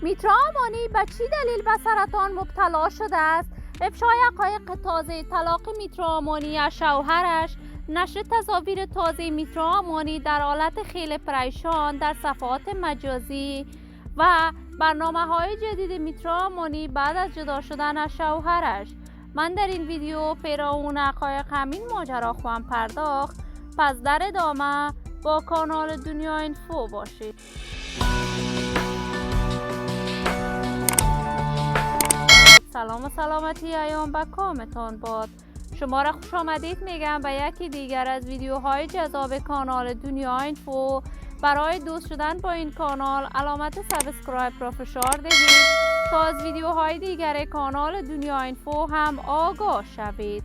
میترا امانی به چی دلیل به سرطان مبتلا شده است؟ افشای حقایق تازه، طلاق میترا امانی از شوهرش، نشر تصاویر تازه میترا امانی در حالت خیلی پریشان در صفحات مجازی و برنامه‌های جدید میترا امانی بعد از جدا شدن از شوهرش. من در این ویدیو پیرامون حقایق همین ماجرا خواهم پرداخت، پس در ادامه با کانال دنیا اینفو باشید. سلام و سلامتی ایام به کامتان باد. شما را خوش آمدید میگم به یکی دیگر از ویدیوهای جذاب کانال دنیا اینفو. برای دوست شدن با این کانال علامت سابسکرایب را فشار دهید تا از ویدیوهای دیگر کانال دنیا اینفو هم آگاه شوید.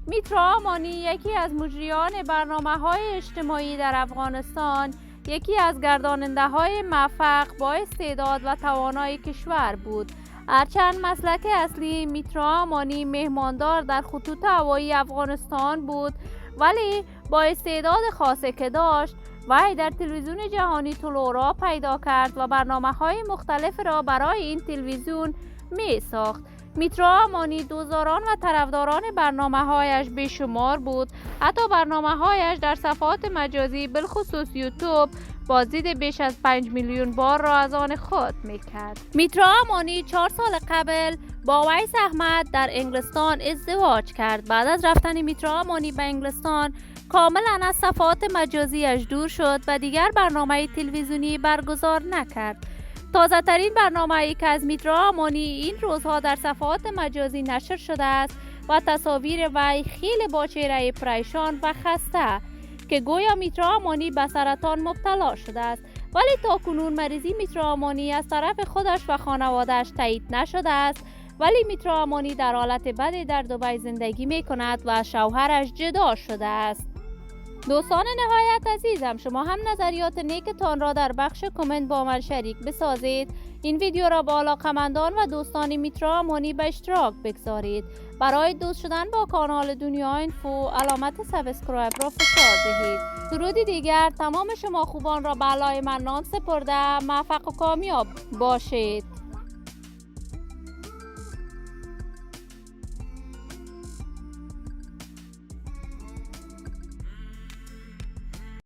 میترا امانی یکی از مجریان برنامه‌های اجتماعی در افغانستان، یکی از گرداننده موفق با استعداد و توانای کشور بود. هرچند مسلک اصلی میترا امانی مهماندار در خطوط هوایی افغانستان بود، ولی با استعداد خاصی که داشت وی در تلویزیون جهانی طلوع را پیدا کرد و برنامه‌های مختلف را برای این تلویزیون می ساخت. میترا امانی دوستداران و طرفداران برنامه‌هایش بیشمار بود. حتی برنامه‌هایش در صفحات مجازی بالخصوص یوتیوب بازدید بیش از 5 میلیون بار را از آن خود میکرد. میترا امانی 4 سال قبل با ویس احمد در انگلستان ازدواج کرد. بعد از رفتن میترا امانی به انگلستان کاملا از صفحات مجازیش دور شد و دیگر برنامه تلویزیونی برگزار نکرد. تازه ترین برنامه‌ای که از میترا امانی این روزها در صفحات مجازی نشر شده است و تصاویر وی خیلی با چهره پریشان و خسته که گویا میترا امانی به سرطان مبتلا شده است، ولی تاکنون مریضی میترا امانی از طرف خودش و خانواده‌اش تایید نشده است. ولی میترا امانی در حالت بدی در دبی زندگی می کند و شوهرش جدا شده است. دوستان نهایت عزیزم، شما هم نظریات نیکتان را در بخش کامنت با من شریک بسازید. این ویدیو را با علاقه‌مندان و دوستان میترا امانی به اشتراک بگذارید. برای دوست شدن با کانال دنیا اینفو علامت سابسکرایب را فشار دهید. درودی دیگر تمام شما خوبان را به علای منان سپرده، موفق و کامیاب باشید.